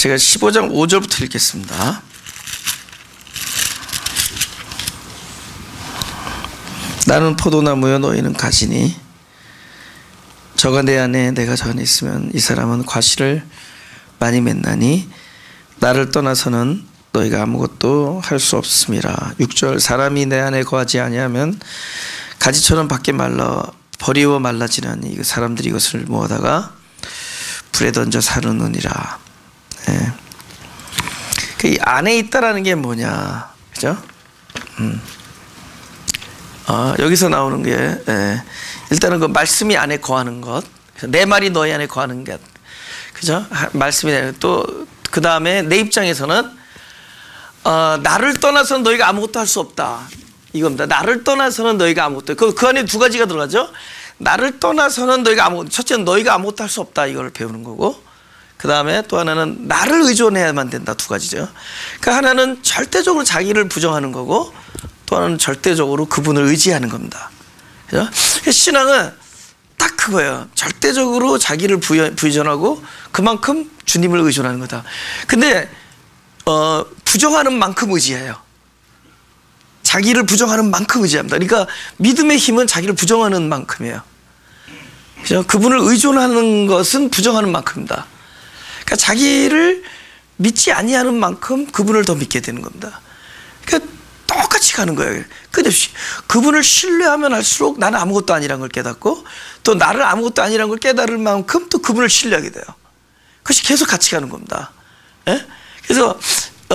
제가 15장 5절부터 읽겠습니다. 나는 포도나무여 너희는 가지니 저가 내 안에 내가 저 안에 있으면 이 사람은 과실을 많이 맺나니 나를 떠나서는 너희가 아무것도 할 수 없음이라. 6절 사람이 내 안에 거하지 아니하면 가지처럼 밖에 말라 버리워 말라지나니 그 사람들이 이것을 모아다가 불에 던져 사르느니라. 예. 이 안에 있다라는 게 뭐냐, 그죠? 여기서 나오는 게 일단은 그 말씀이 안에 거하는 것, 내 말이 너희 안에 거하는 것, 그죠? 말씀이 또 그 다음에 내 입장에서는 나를 떠나서는 너희가 아무것도 할 수 없다 이겁니다. 나를 떠나서는 너희가 아무것도, 그 안에 두 가지가 들어가죠. 나를 떠나서는 너희가 아무것도, 첫째는 너희가 아무것도 할 수 없다 이걸 배우는 거고, 그 다음에 또 하나는 나를 의존해야만 된다, 두 가지죠. 그러니까 하나는 절대적으로 자기를 부정하는 거고, 또 하나는 절대적으로 그분을 의지하는 겁니다. 그죠? 신앙은 딱 그거예요. 절대적으로 자기를 부의존하고 그만큼 주님을 의존하는 거다. 근데 부정하는 만큼 의지해요. 자기를 부정하는 만큼 의지합니다. 그러니까 믿음의 힘은 자기를 부정하는 만큼이에요. 그죠? 그분을 의존하는 것은 부정하는 만큼입니다. 그러니까 자기를 믿지 아니하는 만큼 그분을 더 믿게 되는 겁니다. 그러니까 똑같이 가는 거예요. 끝없이. 그분을 신뢰하면 할수록 나는 아무것도 아니라는 걸 깨닫고, 또 나를 아무것도 아니라는 걸 깨달을 만큼 또 그분을 신뢰하게 돼요. 그것이 계속 같이 가는 겁니다. 예? 그래서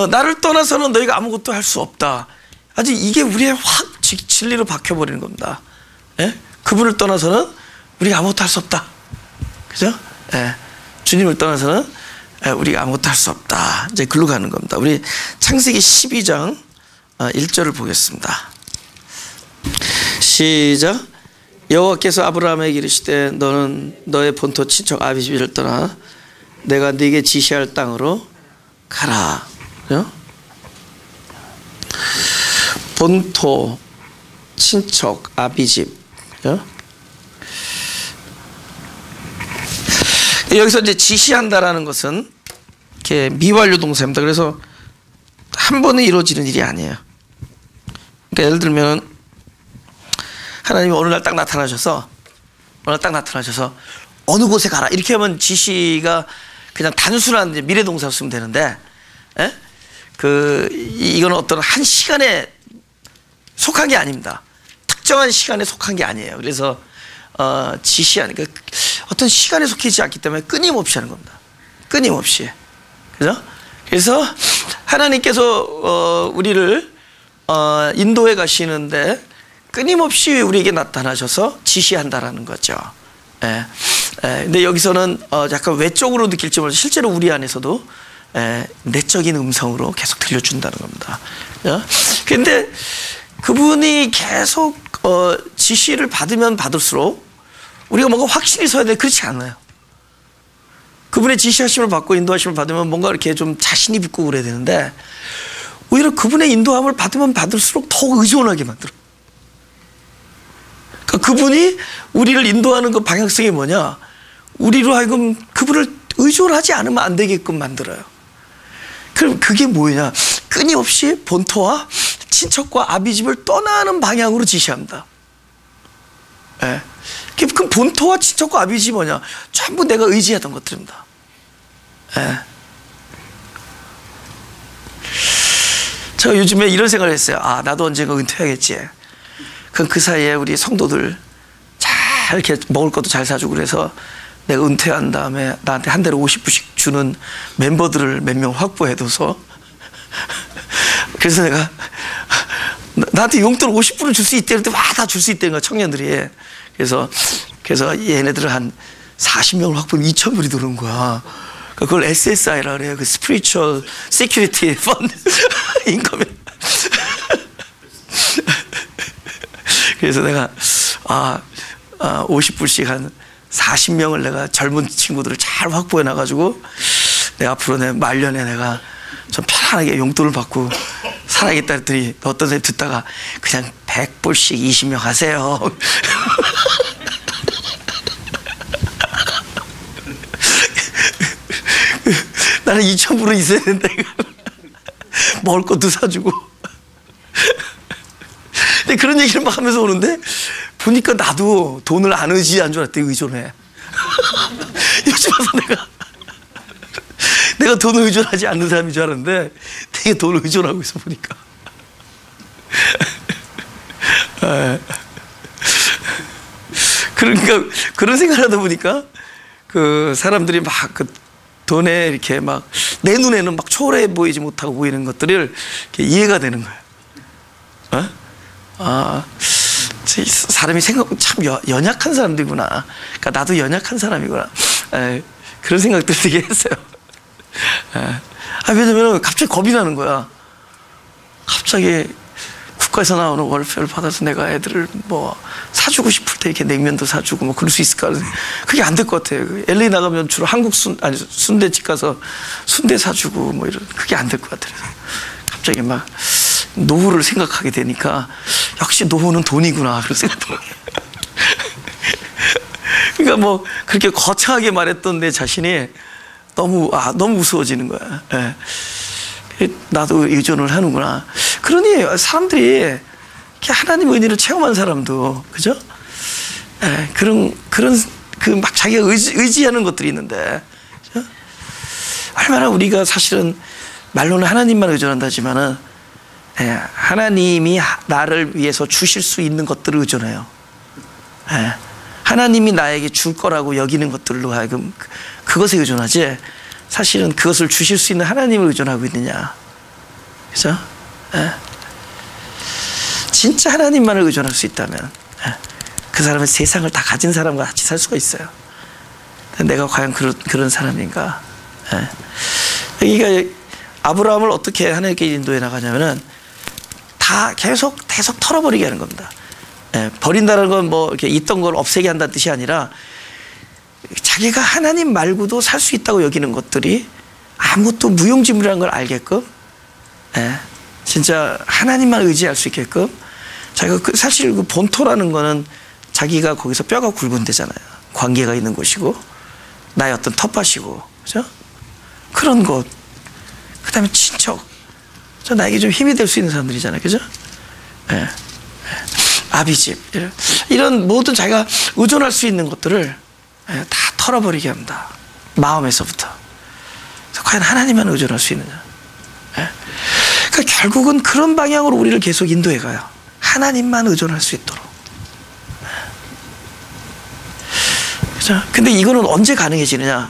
나를 떠나서는 너희가 아무것도 할 수 없다. 아주 이게 우리의 확 진리로 박혀버리는 겁니다. 예? 그분을 떠나서는 우리가 아무것도 할 수 없다. 그죠? 예. 주님을 떠나서는 우리가 아무것도 할 수 없다. 이제 글로 가는 겁니다. 우리 창세기 12장 1절을 보겠습니다. 시작. 여호와께서 아브라함에게 이르시되 너는 너의 본토 친척 아비집을 떠나 내가 네게 지시할 땅으로 가라. 그죠? 본토 친척 아비집. 그죠? 여기서 이제 지시한다라는 것은 이렇게 미완료 동사입니다. 그래서 한 번에 이루어지는 일이 아니에요. 그러니까 예를 들면 하나님이 어느 날 딱 나타나셔서 어느 곳에 가라 이렇게 하면 지시가 그냥 단순한 이제 미래 동사로 쓰면 되는데, 이거는 어떤 한 시간에 속한 게 아닙니다. 특정한 시간에 속한 게 아니에요. 그래서 지시하니까 어떤 시간에 속히지 않기 때문에 끊임없이 하는 겁니다. 끊임없이. 그죠? 그래서 하나님께서 우리를 인도해 가시는데 끊임없이 우리에게 나타나셔서 지시한다라는 거죠. 근데 여기서는 약간 외적으로 느낄지 몰라도 실제로 우리 안에서도 내적인 음성으로 계속 들려준다는 겁니다. 근데 그분이 계속 지시를 받으면 받을수록 우리가 뭔가 확신이 서야 돼. 그렇지 않아요. 그분의 지시하심을 받고 인도하심을 받으면 뭔가 이렇게 좀 자신이 붙고 그래야 되는데, 오히려 그분의 인도함을 받으면 받을수록 더 의존하게 만들어. 그러니까 그분이 우리를 인도하는 그 방향성이 뭐냐, 우리로 하여금 그분을 의존하지 않으면 안 되게끔 만들어요. 그럼 그게 뭐냐, 끊임없이 본토와 친척과 아비집을 떠나는 방향으로 지시합니다. 그럼 본토와 친척과 아비집이 뭐냐, 전부 내가 의지하던 것들입니다. 제가 요즘에 이런 생각을 했어요. 나도 언젠가 은퇴하겠지. 그럼 그 사이에 우리 성도들 잘 이렇게 먹을 것도 잘 사주고 그래서 내가 은퇴한 다음에 나한테 한 달에 50불씩 주는 멤버들을 몇 명 확보해둬서 그래서 내가 나한테 용돈 50불을 줄 수 있대. 그때 다 줄 수 있다는 거야, 청년들이. 그래서 얘네들을 한 40명을 확보하면 2,000불이 들어오는 거야. 그걸 SSI라 그래요. 그 Spiritual Security Fund 인컴에. 그래서 내가 50불씩 한 40명을 내가 젊은 친구들을 잘 확보해 놔가지고 내가 앞으로 내 말년에 내가 좀 편안하게 용돈을 받고 살아야겠다 했더니 어떤 사람이 듣다가 그냥 100불씩 20명 하세요. 나는 2,000불은 있어야 된다 이거. 먹을 것도 사주고. 근데 그런 얘기를 막 하면서 오는데 보니까 나도 돈을 안 의지한 줄 알았대. 의존해. 요즘 와서 내가 돈을 의존하지 않는 사람인 줄 알았는데 되게 돈을 의존하고 있어 보니까. 그러니까 그런 생각을 하다 보니까 그 사람들이 막 그 돈에 이렇게 막 내 눈에는 막 초라해 보이지 못하고 보이는 것들을 이렇게 이해가 되는 거예요. 어? 아, 사람이 생각 참 연약한 사람들이구나. 그러니까 나도 연약한 사람이구나. 그런 생각들 되게 했어요. 왜냐면 갑자기 겁이 나는 거야. 갑자기 국가에서 나오는 월세를 받아서 내가 애들을 뭐 사주고 싶을 때 이렇게 냉면도 사주고 뭐 그럴 수 있을까? 그게 안 될 것 같아요. LA 나가면 주로 한국 순대집 가서 순대 사주고 뭐 이런 그게 안 될 것 같아요. 갑자기 막 노후를 생각하게 되니까 역시 노후는 돈이구나 그런 생각도. 그러니까 뭐 그렇게 거창하게 말했던 내 자신이 너무 무서워지는 거야. 예. 나도 의존을 하는구나. 그러니 사람들이 이렇게 하나님 은혜를 체험한 사람도 그죠? 예, 그런 그 막 자기가 의지하는 것들이 있는데 그죠? 얼마나 우리가 사실은 말로는 하나님만 의존한다지만은 예, 하나님이 나를 위해서 주실 수 있는 것들을 의존해요. 예, 하나님이 나에게 줄 거라고 여기는 것들로 하여금 그것에 의존하지 사실은 그것을 주실 수 있는 하나님을 의존하고 있느냐. 그죠? 예. 진짜 하나님만을 의존할 수 있다면 그 사람은 세상을 다 가진 사람과 같이 살 수가 있어요. 내가 과연 그런 사람인가. 여기가 아브라함을 어떻게 하나님께 인도해 나가냐면은 다 계속 털어버리게 하는 겁니다. 버린다는 건 뭐 이렇게 있던 걸 없애게 한다는 뜻이 아니라 자기가 하나님 말고도 살 수 있다고 여기는 것들이 아무것도 무용지물이라는 걸 알게끔 진짜 하나님만 의지할 수 있게끔 자기가 사실 그 본토라는 거는 자기가 거기서 뼈가 굵은 데잖아요. 관계가 있는 곳이고 나의 어떤 텃밭이고 그죠? 그런 곳 그 다음에 친척 나에게 좀 힘이 될 수 있는 사람들이잖아요. 그죠? 아비집 이런 모든 자기가 의존할 수 있는 것들을 다 털어버리게 합니다. 마음에서부터. 그래서 과연 하나님만 의존할 수 있느냐. 그러니까 결국은 그런 방향으로 우리를 계속 인도해 가요. 하나님만 의존할 수 있도록. 그죠? 근데 이거는 언제 가능해지느냐?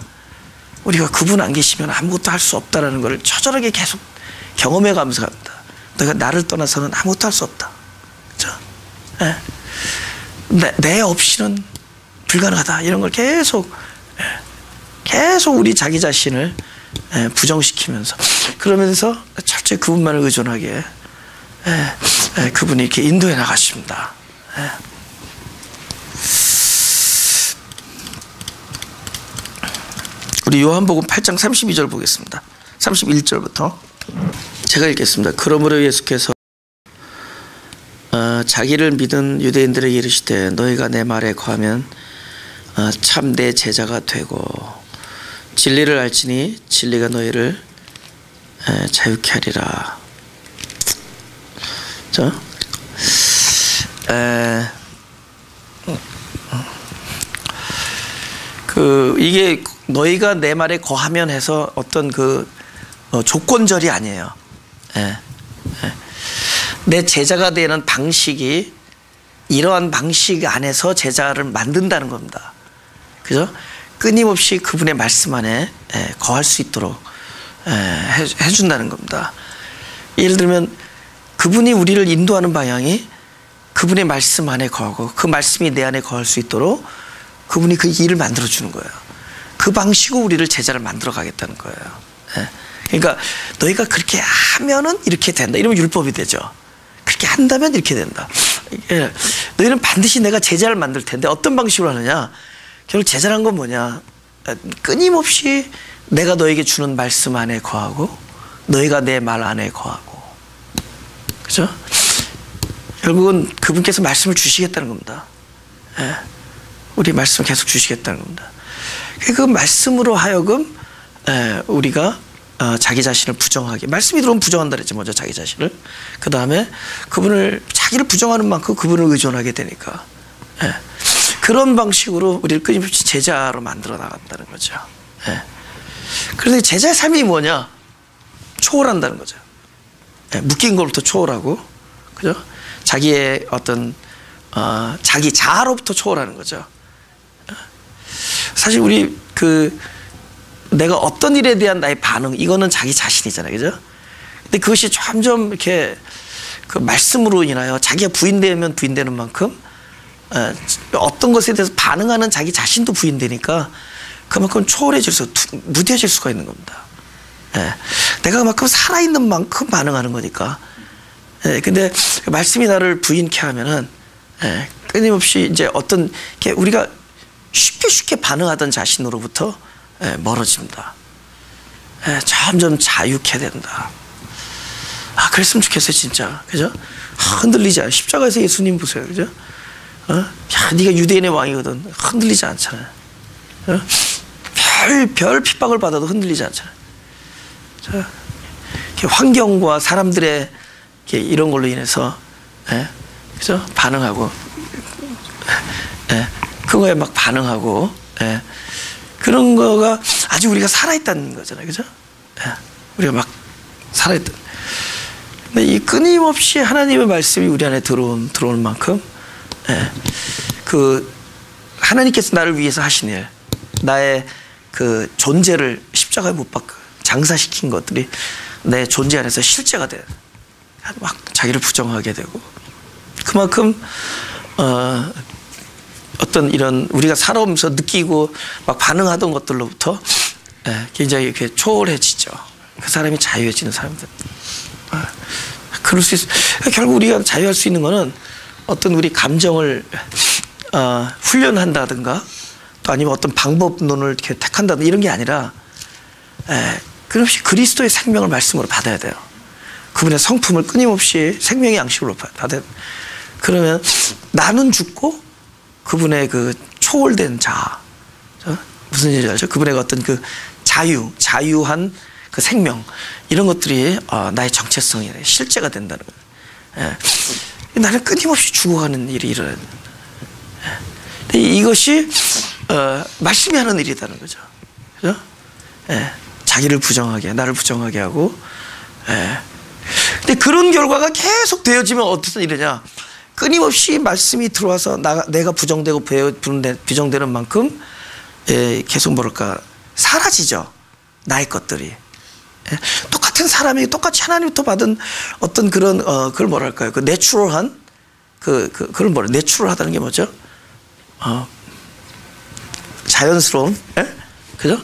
우리가 그분 안 계시면 아무것도 할 수 없다라는 걸 처절하게 계속 경험해 가면서 갑니다. 내가 나를 떠나서는 아무것도 할 수 없다. 그죠? 내 없이는 불가능하다. 이런 걸 계속 우리 자기 자신을 부정시키면서 그러면서 철저히 그분만을 의존하게 그분이 이렇게 인도해 나가십니다. 우리 요한복음 8장 32절 보겠습니다. 31절부터 제가 읽겠습니다. 그러므로 예수께서 자기를 믿은 유대인들에게 이르시되 너희가 내 말에 거하면 참 내 제자가 되고 진리를 알지니 진리가 너희를 자유케 하리라. 이게 너희가 내 말에 거하면 해서 어떤 조건절이 아니에요. 내 제자가 되는 방식이 이러한 방식 안에서 제자를 만든다는 겁니다. 그죠? 끊임없이 그분의 말씀 안에 거할 수 있도록 해준다는 겁니다. 예를 들면 그분이 우리를 인도하는 방향이 그분의 말씀 안에 거하고 그 말씀이 내 안에 거할 수 있도록 그분이 그 일을 만들어주는 거예요. 그 방식으로 우리를 제자를 만들어 가겠다는 거예요. 그러니까 너희가 그렇게 하면은 이렇게 된다. 이러면 율법이 되죠. 그렇게 한다면 이렇게 된다. 너희는 반드시 내가 제자를 만들 텐데 어떤 방식으로 하느냐? 결국 제자란 건 뭐냐? 끊임없이 내가 너에게 주는 말씀 안에 거하고 너희가 내 말 안에 거하고 그죠? 결국은 그분께서 말씀을 주시겠다는 겁니다. 우리 말씀을 계속 주시겠다는 겁니다. 그 말씀으로 하여금 우리가 자기 자신을 부정하게, 말씀이 들어오면 부정한다 그랬지, 먼저 자기 자신을. 그 다음에 그분을, 자기를 부정하는 만큼 그분을 의존하게 되니까, 예. 그런 방식으로 우리를 끊임없이 제자로 만들어 나간다는 거죠. 예. 그런데 제자의 삶이 뭐냐? 초월한다는 거죠. 예. 묶인 것부터 초월하고, 그죠? 자기의 어떤 자기 자아로부터 초월하는 거죠. 사실 우리 내가 어떤 일에 대한 나의 반응, 이거는 자기 자신이잖아요, 그죠? 근데 그것이 점점 이렇게 그 말씀으로 인하여 자기가 부인되면 부인되는 만큼 어떤 것에 대해서 반응하는 자기 자신도 부인되니까 그만큼 초월해질 수, 무뎌질 수가 있는 겁니다. 예. 내가 그만큼 살아있는 만큼 반응하는 거니까. 예. 근데 말씀이 나를 부인케 하면은, 예. 끊임없이 이제 어떤 우리가 쉽게 반응하던 자신으로부터, 예, 멀어집니다. 예, 점점 자유케 된다. 그랬으면 좋겠어요, 진짜. 그죠? 흔들리지 않아. 십자가에서 예수님 보세요, 그죠? 야, 네가 유대인의 왕이거든. 흔들리지 않잖아요. 별 핍박을 받아도 흔들리지 않잖아요. 환경과 사람들의 이런 걸로 인해서, 예, 그죠? 반응하고, 예, 그거에 막 반응하고, 예, 그런 거가 아직 우리가 살아있다는 거잖아요, 그죠? 예, 우리가 막 살아있다. 근데 이 끊임없이 하나님의 말씀이 우리 안에 들어오는 만큼, 예, 하나님께서 나를 위해서 하신 일, 나의 그 존재를 십자가에 못 박고 장사시킨 것들이 내 존재 안에서 실제가 돼. 막 자기를 부정하게 되고, 그만큼 어떤 이런 우리가 살아오면서 느끼고 막 반응하던 것들로부터, 예, 굉장히 이렇게 초월해지죠. 그 사람이 자유해지는 사람들. 그럴 수 있어. 결국 우리가 자유할 수 있는 거는 어떤 우리 감정을 훈련한다든가, 또 아니면 어떤 방법론을 이렇게 택한다든가 이런 게 아니라, 끊임없이 그리스도의 생명을 말씀으로 받아야 돼요. 그분의 성품을 끊임없이 생명의 양식으로 받아야 돼요. 그러면 나는 죽고 그분의 그 초월된 자아, 무슨 얘기인지 알죠? 그분의 어떤 그 자유한 그 생명, 이런 것들이 나의 정체성이 실제가 된다는 거예요. 예. 나는 끊임없이 죽어가는 일이 일어나요. 예. 이것이 말씀이 하는 일이라는 거죠. 그죠? 예. 자기를 부정하게, 나를 부정하게 하고, 예. 근데 그런 결과가 계속 되어지면 어떤 일이냐? 끊임없이 말씀이 들어와서 내가 부정되고 부정되는 만큼, 예, 계속 뭐랄까 사라지죠, 나의 것들이. 예, 똑같은 사람이 똑같이 하나님부터 받은 어떤 그런 그걸 뭐랄까요, 그 내추럴한 그걸 내추럴하다는 게 뭐죠? 자연스러운, 예? 그죠?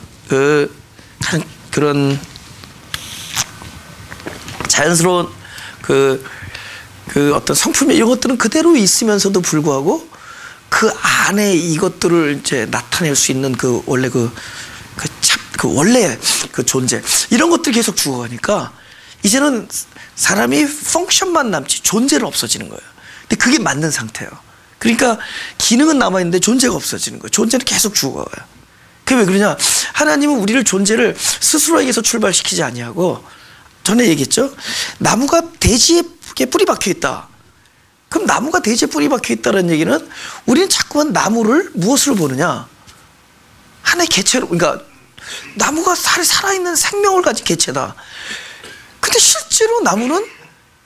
그런 자연스러운 어떤 성품, 이런 것들은 그대로 있으면서도 불구하고 그 안에 이것들을 이제 나타낼 수 있는 원래 그 존재, 이런 것들이 계속 죽어가니까 이제는 사람이 펑션만 남지 존재는 없어지는 거예요. 근데 그게 맞는 상태예요. 그러니까 기능은 남아있는데 존재가 없어지는 거예요. 존재는 계속 죽어가요. 그게 왜 그러냐? 하나님은 우리를 존재를 스스로에게서 출발시키지 아니하고, 전에 얘기했죠? 나무가 대지에 뿌리 박혀 있다. 그럼 나무가 대지에 뿌리 박혀 있다는 얘기는 우리는 자꾸만 나무를 무엇으로 보느냐? 하나의 개체로, 그러니까 나무가 살아있는 생명을 가진 개체다. 근데 실제로 나무는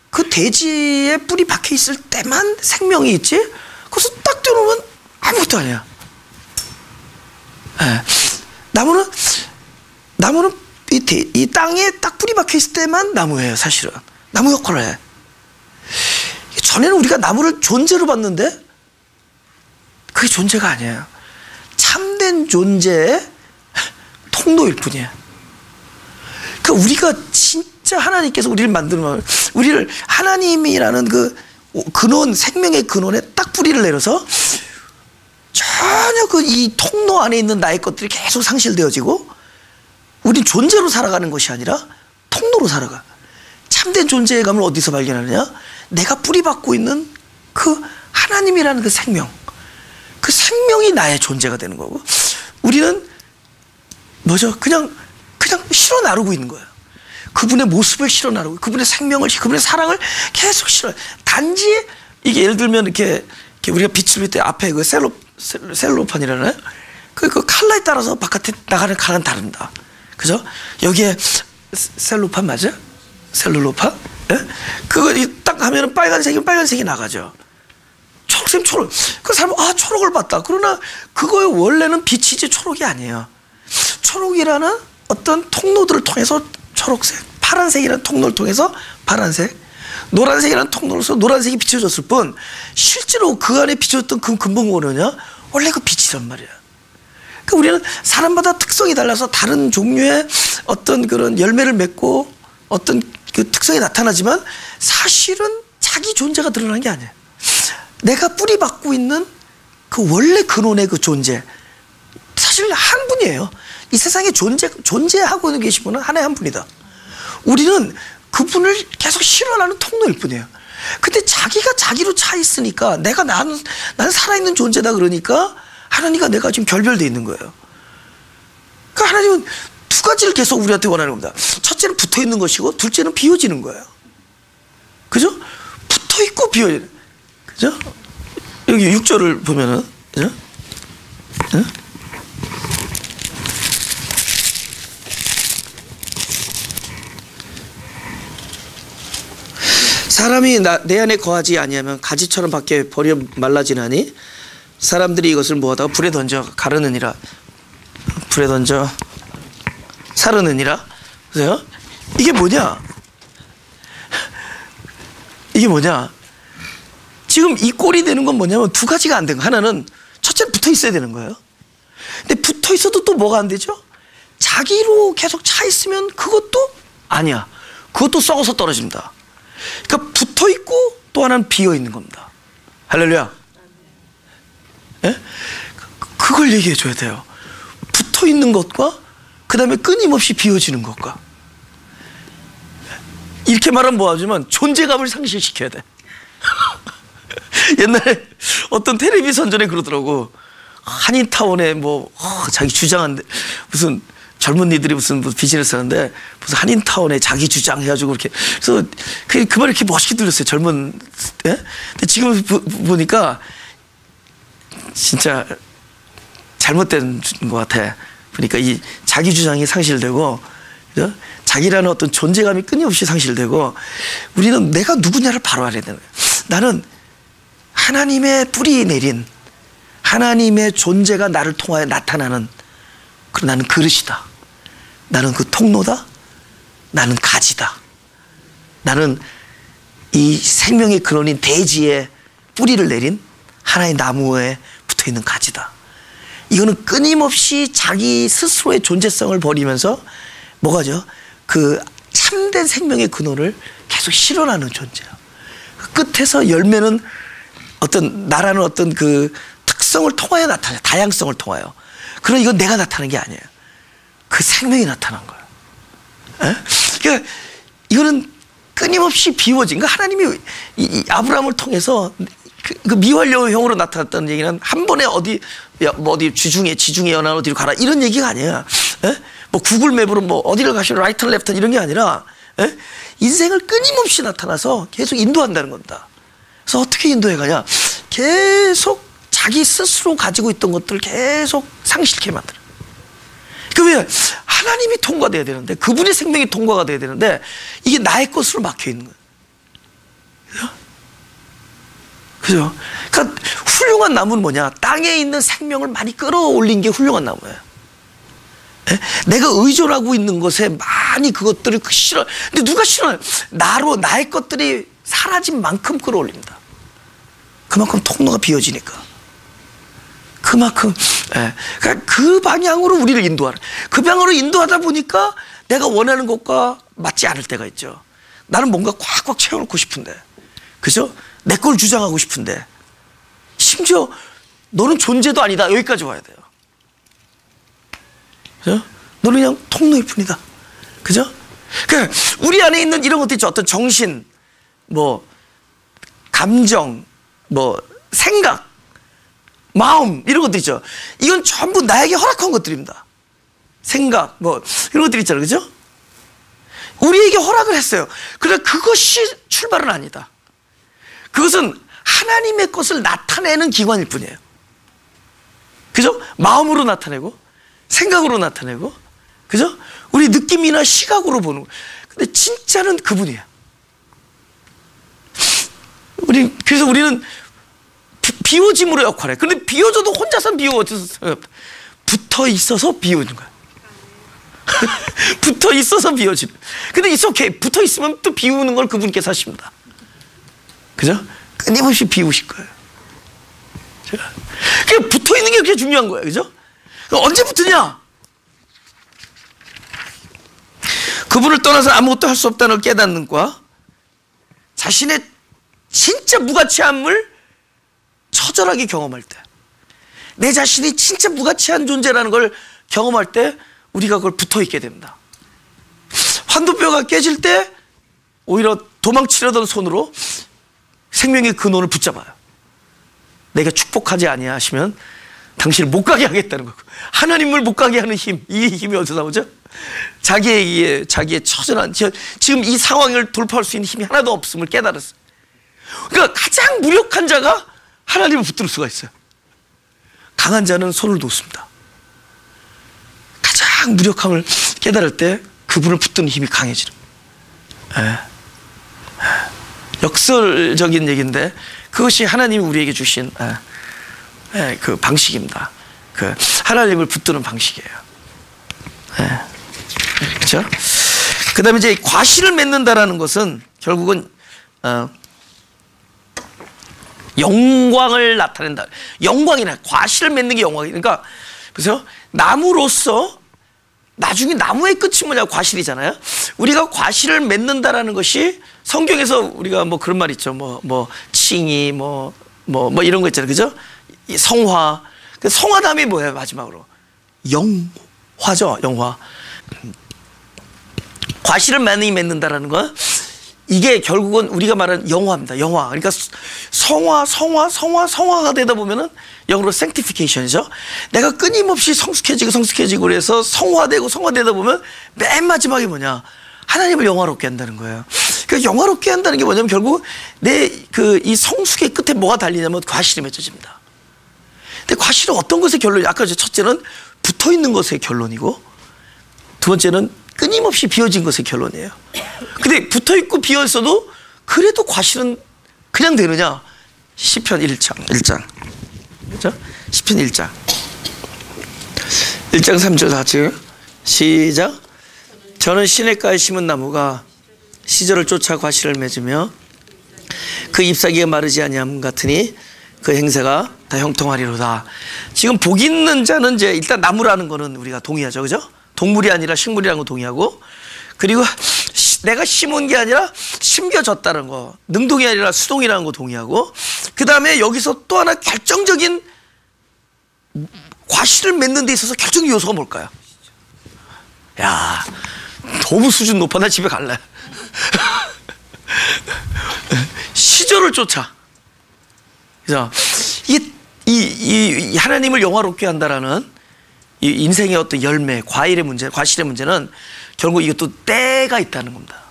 그 대지에 뿌리 박혀 있을 때만 생명이 있지, 거기서 딱 떼놓으면 아무것도 아니야. 네. 나무는 이 땅에 딱 뿌리 박혀 있을 때만 나무예요, 사실은. 나무 역할을 해. 전에는 우리가 나무를 존재로 봤는데 그게 존재가 아니에요. 참된 존재의 통로일 뿐이에요. 그러니까 우리가 진짜 하나님께서 우리를 만들면, 우리를 하나님이라는 그 근원, 생명의 근원에 딱 뿌리를 내려서 전혀 이 통로 안에 있는 나의 것들이 계속 상실되어지고, 우린 존재로 살아가는 것이 아니라 통로로 살아가. 참된 존재의 감을 어디서 발견하느냐? 내가 뿌리박고 있는 그 하나님이라는 그 생명, 그 생명이 나의 존재가 되는 거고, 우리는 뭐죠? 그냥 실어 나르고 있는 거예요. 그분의 모습을 실어나르고 그분의 생명을, 그분의 사랑을 계속 실어. 단지 이게 예를 들면 이렇게 우리가 빛을 볼 때 앞에 그 셀로판이라나요? 그 칼라에 따라서 바깥에 나가는 칼은 다릅니다. 그죠? 여기에 셀로판 맞아요? 셀룰로판? 예? 그거 딱 하면은 빨간색이 나가죠. 초록. 그 사람은 초록을 봤다. 그러나 그거의 원래는 빛이지 초록이 아니에요. 초록이라는 어떤 통로들을 통해서 초록색, 파란색이라는 통로를 통해서 파란색, 노란색이라는 통로로서 노란색이 비춰졌을 뿐 실제로 그 안에 비춰졌던 그 근본 뭐냐? 원래 그 빛이란 말이야. 그러니까 우리는 사람마다 특성이 달라서 다른 종류의 어떤 그런 열매를 맺고 어떤 그 특성이 나타나지만 사실은 자기 존재가 드러나는 게 아니에요. 내가 뿌리박고 있는 그 원래 근원의 그 존재, 사실 한 분이에요. 이 세상에 존재하고 계신 분은 하나의 한 분이다. 우리는 그분을 계속 실현하는 통로일 뿐이에요. 근데 자기가 자기로 차 있으니까 나는 살아있는 존재다 그러니까 하나님과 내가 지금 결별되어 있는 거예요. 그러니까 하나님은 두 가지를 계속 우리한테 원하는 겁니다. 첫째는 붙어 있는 것이고 둘째는 비워지는 거예요. 그죠? 붙어 있고 비워지는. 그죠? 여기 6절을 보면은, 그죠? 응? 사람이 내 안에 거하지 아니하면 가지처럼 밖에 버려 말라지나니 사람들이 이것을 모아다가 불에 던져 가르느니라. 불에 던져 사르느니라. 그래서 이게 뭐냐? 이게 뭐냐? 지금 이 꼴이 되는 건 뭐냐면 두 가지가 안 된 거. 하나는 첫째는 붙어 있어야 되는 거예요. 근데 붙어 있어도 또 뭐가 안 되죠? 자기로 계속 차 있으면 그것도 아니야. 그것도 썩어서 떨어집니다. 그러니까 붙어 있고 또 하나는 비어 있는 겁니다. 할렐루야. 예? 그걸 얘기해 줘야 돼요. 붙어 있는 것과 그 다음에 끊임없이 비워지는 것과. 이렇게 말하면 뭐하지만 존재감을 상실시켜야 돼. 옛날에 어떤 텔레비 선전에 그러더라고. 한인타운에 자기 주장한데 무슨 젊은이들이 무슨 비즈니스 하는데 무슨 한인타운에 자기 주장 해가지고 이렇게. 그래서 그 말이 이렇게 멋있게 들렸어요. 젊은 때. 근데 지금 보니까 진짜 잘못된 것 같아. 그러니까 이 자기 주장이 상실되고, 그죠? 자기라는 어떤 존재감이 끊임없이 상실되고, 우리는 내가 누구냐를 바로 알아야 되는 거예요. 나는 하나님의 뿌리 내린 하나님의 존재가 나를 통하여 나타나는, 그럼 나는 그릇이다. 나는 그 통로다. 나는 가지다. 나는 이 생명의 근원인 대지에 뿌리를 내린 하나의 나무에 붙어 있는 가지다. 이거는 끊임없이 자기 스스로의 존재성을 버리면서 뭐가죠? 그 참된 생명의 근원을 계속 실현하는 존재예요. 그 끝에서 열매는 어떤 나라는 어떤 그 특성을 통하여 나타나요. 다양성을 통하여. 그러나 이건 내가 나타나는 게 아니에요. 그 생명이 나타난 거예요. 에? 그러니까 이거는 끊임없이 비워진. 그러니까 하나님이 이 아브라함을 통해서 그 미완료형으로 나타났다는 얘기는 한 번에 어디 지중해 연안 어디로 가라 이런 얘기가 아니야. 에? 뭐 구글 맵으로 뭐 어디를 가시면 라이트 레프트 이런 게 아니라, 에? 인생을 끊임없이 나타나서 계속 인도한다는 겁니다. 그래서 어떻게 인도해 가냐? 계속 자기 스스로 가지고 있던 것들을 계속 상실케 만들어. 그러면 하나님이 통과돼야 되는데, 그분의 생명이 통과가 돼야 되는데 이게 나의 것으로 막혀 있는 거예요. 그죠? 그러니까 훌륭한 나무는 뭐냐? 땅에 있는 생명을 많이 끌어올린 게 훌륭한 나무예요. 에? 내가 의존하고 있는 것에 많이 그것들을 싫어. 근데 누가 싫어요? 나의 것들이 사라진 만큼 끌어올립니다. 그만큼 통로가 비어지니까. 그만큼, 그러니까 그 방향으로 우리를 인도하는. 그 방향으로 인도하다 보니까 내가 원하는 것과 맞지 않을 때가 있죠. 나는 뭔가 꽉꽉 채워놓고 싶은데, 그죠? 내 걸 주장하고 싶은데, 심지어 너는 존재도 아니다. 여기까지 와야 돼요. 그죠? 너는 그냥 통로일 뿐이다. 그죠? 그러니까 우리 안에 있는 이런 것도 있죠. 어떤 정신, 감정, 생각, 마음, 이런 것도 있죠. 이건 전부 나에게 허락한 것들입니다. 생각, 이런 것들 있잖아요. 그죠? 우리에게 허락을 했어요. 그러나 그것이 출발은 아니다. 그것은 하나님의 것을 나타내는 기관일 뿐이에요. 그죠? 마음으로 나타내고 생각으로 나타내고, 그죠? 우리 느낌이나 시각으로 보는 거예요. 근데 진짜는 그분이에요. 그래서 우리는 비워짐으로 역할해. 근데 비워줘도 혼자서 비워져서 붙어 있어서 비워지는 거야. 붙어 있어서 비워지는. 근데 it's okay. 붙어 있으면 또 비우는 걸 그분께서 하십니다. 그죠? 끊임없이 비우실 거예요. 그냥 붙어 있는 게 그렇게 중요한 거예요. 그죠? 언제 붙으냐? 그분을 떠나서 아무것도 할 수 없다는 걸 깨닫는 것과 자신의 진짜 무가치함을 처절하게 경험할 때, 내 자신이 진짜 무가치한 존재라는 걸 경험할 때 우리가 그걸 붙어 있게 됩니다. 환도뼈가 깨질 때 오히려 도망치려던 손으로 생명의 근원을 붙잡아요. 내가 축복하지 아니하시면 당신을 못 가게 하겠다는 거고, 하나님을 못 가게 하는 힘, 이 힘이 어디서 나오죠? 자기의 처절한, 지금 이 상황을 돌파할 수 있는 힘이 하나도 없음을 깨달았어요. 그러니까 가장 무력한 자가 하나님을 붙들 수가 있어요. 강한 자는 손을 놓습니다. 가장 무력함을 깨달을 때 그분을 붙드는 힘이 강해지는 거예요. 역설적인 얘기인데 그것이 하나님이 우리에게 주신 그 방식입니다. 그 하나님을 붙드는 방식이에요. 그렇죠? 그 다음에 이제 과실을 맺는다라는 것은 결국은 영광을 나타낸다. 영광이나 과실을 맺는 게 영광이. 그러니까 보세요. 나무로서 나중에 나무의 끝이 뭐냐? 과실이잖아요. 우리가 과실을 맺는다라는 것이 성경에서 우리가 뭐 그런 말 있죠. 뭐 칭의 뭐 이런 거 있잖아요. 그죠? 성화. 그 성화 다음에 뭐예요? 마지막으로 영화죠. 영화. 과실을 많이 맺는다라는 건 이게 결국은 우리가 말하는 영화입니다. 영화. 그러니까 성화가 되다 보면은 영어로 sanctification이죠. 내가 끊임없이 성숙해지고 그래서 성화되다 보면 맨 마지막에 뭐냐? 하나님을 영화롭게 한다는 거예요. 그러니까 영화롭게 한다는 게 뭐냐면 결국 이 성숙의 끝에 뭐가 달리냐면 과실이 맺어집니다. 근데 과실은 어떤 것의 결론이? 아까 첫째는 붙어 있는 것의 결론이고, 두 번째는 끊임없이 비워진 것의 결론이에요. 근데 붙어 있고 비어 있어도 그래도 과실은 그냥 되느냐? 시편 1장. 그렇죠? 시편 1장 3절 같이 시작. 저는 시냇가에 심은 나무가 시절을 쫓아 과실을 맺으며 그 잎사귀가 마르지 아니함 같으니 그 행세가 다 형통하리로다. 지금 복 있는 자는 이제 일단 나무라는 거는 우리가 동의하죠. 그죠? 동물이 아니라 식물이라는 거 동의하고, 그리고 내가 심은 게 아니라 심겨졌다는 거, 능동이 아니라 수동이라는 거 동의하고, 그 다음에 여기서 또 하나 결정적인 과실을 맺는 데 있어서 결정적인 요소가 뭘까요? 야, 너무 수준 높아. 나 집에 갈래. 시절을 쫓아. 그래서 이 하나님을 영화롭게 한다라는 이 인생의 어떤 열매, 과실의 문제는 결국 이것도 때가 있다는 겁니다.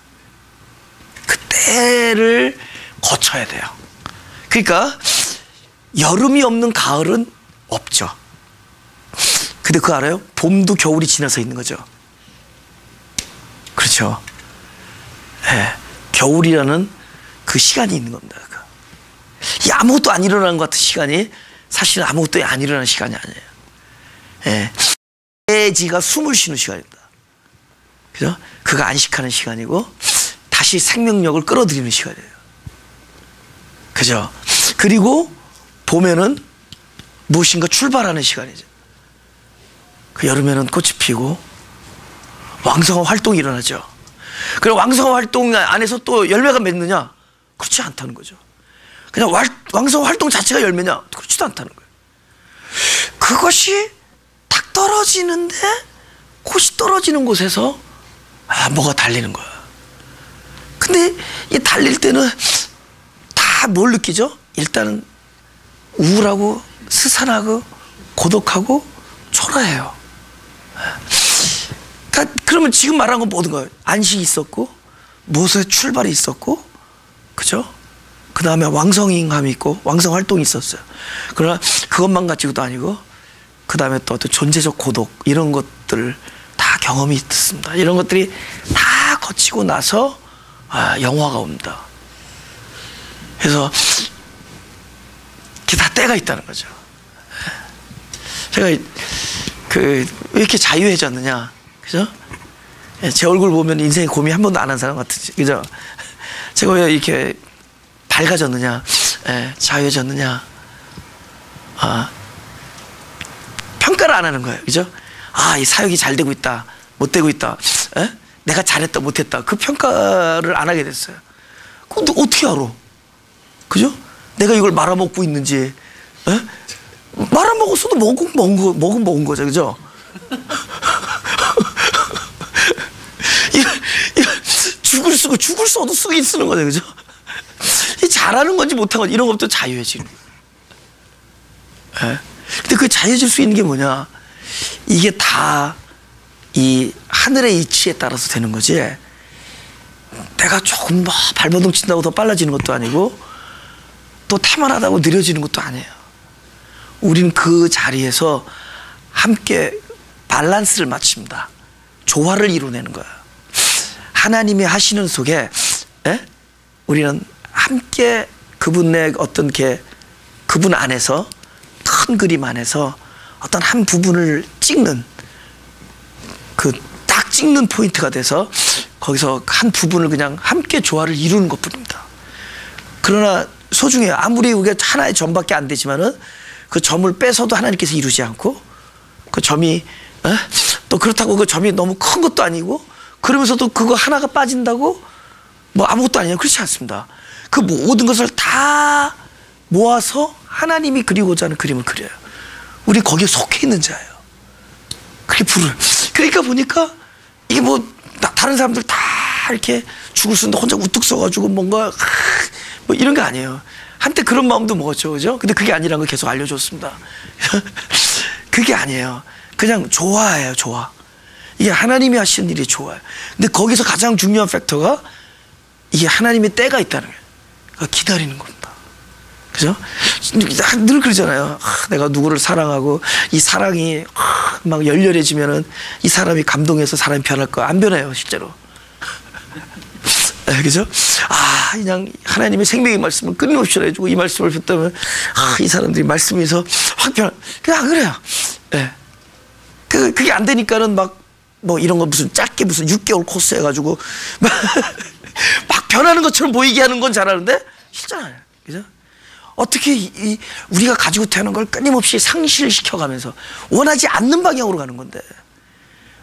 그 때를 거쳐야 돼요. 그러니까 여름이 없는 가을은 없죠. 근데 그거 알아요? 봄도 겨울이 지나서 있는 거죠. 그렇죠. 네. 겨울이라는 그 시간이 있는 겁니다. 이 아무것도 안 일어나는 것 같은 시간이 사실은 아무것도 안 일어나는 시간이 아니에요. 예. 돼지가 숨을 쉬는 시간입니다. 그죠? 그가 안식하는 시간이고 다시 생명력을 끌어들이는 시간이에요. 그죠? 그리고 봄에는 무엇인가 출발하는 시간이죠. 그 여름에는 꽃이 피고 왕성한 활동이 일어나죠. 그럼 왕성한 활동 안에서 또 열매가 맺느냐? 그렇지 않다는 거죠. 그냥 왕성한 활동 자체가 열매냐? 그렇지도 않다는 거예요. 그것이 딱 떨어지는데 꽃이 떨어지는 곳에서 뭐가 달리는 거야. 근데 이 달릴 때는 다 뭘 느끼죠? 일단은 우울하고 스산하고 고독하고 초라해요. 그러면 지금 말한 건 모든 거예요. 안식이 있었고, 모세의 출발이 있었고, 그죠? 그 다음에 왕성함이 있고, 왕성 활동이 있었어요. 그러나 그것만 가지고도 아니고, 그 다음에 또 어떤 존재적 고독, 이런 것들 다 경험이 있습니다. 이런 것들이 다 거치고 나서, 영화가 옵니다. 그래서, 이게 다 때가 있다는 거죠. 제가, 왜 이렇게 자유해졌느냐, 그죠? 제 얼굴 보면 인생에 고민 한 번도 안 한 사람 같으지, 그죠? 제가 왜 이렇게 밝아졌느냐, 자유해졌느냐, 평가를 안 하는 거예요, 그죠? 이 사역이 잘 되고 있다, 못 되고 있다, 내가 잘했다, 못했다, 그 평가를 안 하게 됐어요. 그럼 어떻게 알아? 그죠? 내가 이걸 말아먹고 있는지, 말아먹었어도 먹은 거죠, 그죠? 죽을 써도 쓰긴 쓰는 거죠, 그죠? 잘하는 건지 못한 건지 이런 것부터 자유해지는 거예요. 근데 그 자유해질 수 있는 게 뭐냐? 이게 다 이 하늘의 이치에 따라서 되는 거지. 내가 조금 발버둥 친다고 더 빨라지는 것도 아니고, 또 태만하다고 느려지는 것도 아니에요. 우리는 그 자리에서 함께 밸런스를 맞춥니다. 조화를 이루어내는 거예요. 하나님이 하시는 속에 우리는 함께 그분의 어떤 그분 안에서, 큰 그림 안에서 어떤 한 부분을 찍는, 딱 찍는 포인트가 돼서 거기서 한 부분을 그냥 함께 조화를 이루는 것 뿐입니다. 그러나 소중해요. 아무리 우리가 하나의 점밖에 안 되지만은 그 점을 빼서도 하나님께서 이루지 않고, 그 점이 또 그렇다고 그 점이 너무 큰 것도 아니고, 그러면서도 그거 하나가 빠진다고 뭐 아무것도 아니에요. 그렇지 않습니다. 그 모든 것을 다 모아서 하나님이 그리고자 하는 그림을 그려요. 우리 거기에 속해 있는 자예요. 그게 불을. 그러니까 보니까 이게 다른 사람들 다 이렇게 죽을 쓰는데 혼자 우뚝 서가지고 뭔가 뭐 이런 게 아니에요. 한때 그런 마음도 먹었죠, 그죠? 근데 그게 아니라는 걸 계속 알려줬습니다. 그게 아니에요. 그냥 조화예요, 조화. 이게 하나님이 하시는 일이 좋아요. 근데 거기서 가장 중요한 팩터가 이게 하나님의 때가 있다는 거예요. 그러니까 기다리는 겁니다. 그죠? 늘 그러잖아요. 내가 누구를 사랑하고 이 사랑이 막 열렬해지면은 이 사람이 감동해서 사람이 변할 거야. 안 변해요, 실제로. 그죠? 그냥 하나님의 생명의 말씀을 끊임없이 해주고 이 말씀을 듣다면 이 사람들이 말씀에서 확 그냥 그래요. 그게 안 되니까는 뭐 이런 거 무슨 짧게 무슨 6개월 코스 해가지고 막 변하는 것처럼 보이게 하는 건 잘하는데 실제 아니에요. 그죠? 어떻게 우리가 가지고 태어난 걸 끊임없이 상실시켜가면서 원하지 않는 방향으로 가는 건데,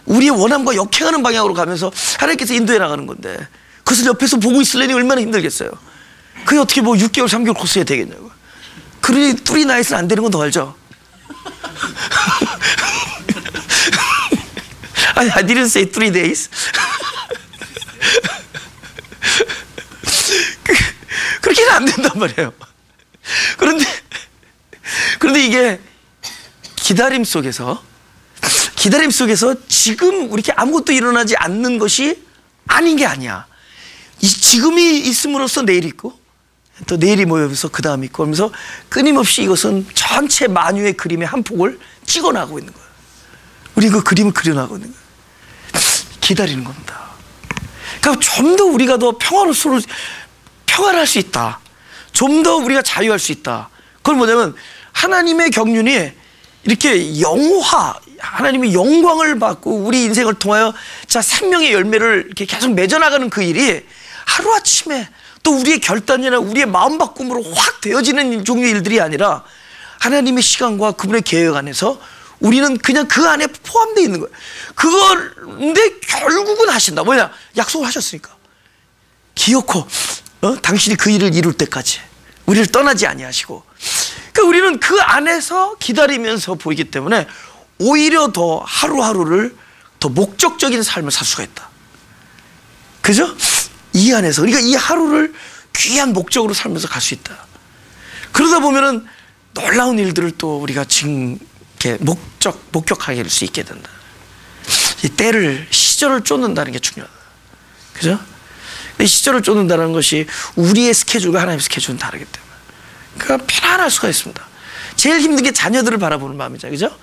우리의 원함과 역행하는 방향으로 가면서 하나님께서 인도해 나가는 건데, 그것을 옆에서 보고 있으려니 얼마나 힘들겠어요. 그게 어떻게 6개월 3개월 코스 해야 되겠냐고. 그러니 뚜리 나이스는 안 되는 건 더 알죠. I didn't say 3 days. 그렇게는 안 된단 말이에요. 그런데 이게 기다림 속에서 지금 이렇게 아무것도 일어나지 않는 것이 아닌 게 아니야. 지금이 있음으로써 내일이 있고, 또 내일이 모여서 그 다음이 있고, 그러면서 끊임없이 이것은 전체 만유의 그림의 한 폭을 찍어나가고 있는 거예요. 우리 그 그림을 그려나가고 있는 거예요. 기다리는 겁니다. 그러니까 좀 더 우리가 더 평화를 할 수 있다. 좀 더 우리가 자유할 수 있다. 그건 뭐냐면 하나님의 경륜이 이렇게 하나님의 영광을 받고 우리 인생을 통하여 생명의 열매를 이렇게 계속 맺어나가는 그 일이 하루아침에 또 우리의 결단이나 우리의 마음 바꿈으로 확 되어지는 종류의 일들이 아니라 하나님의 시간과 그분의 계획 안에서 우리는 그냥 그 안에 포함되어 있는 거예요. 그런데 결국은 하신다. 뭐냐? 약속을 하셨으니까. 기어코 당신이 그 일을 이룰 때까지 우리를 떠나지 아니하시고, 그러니까 우리는 그 안에서 기다리면서 보이기 때문에 오히려 더 하루하루를 더 목적적인 삶을 살 수가 있다. 그죠? 이 안에서, 그러니까 이 하루를 귀한 목적으로 살면서 갈 수 있다. 그러다 보면은 놀라운 일들을 또 우리가 이렇게 목격하게 될 수 있게 된다. 이 때를 시절을 쫓는다는 게 중요하다. 그죠? 이 시절을 쫓는다는 것이 우리의 스케줄과 하나님의 스케줄은 다르기 때문에. 그러니까 편안할 수가 있습니다. 제일 힘든 게 자녀들을 바라보는 마음이죠. 그죠?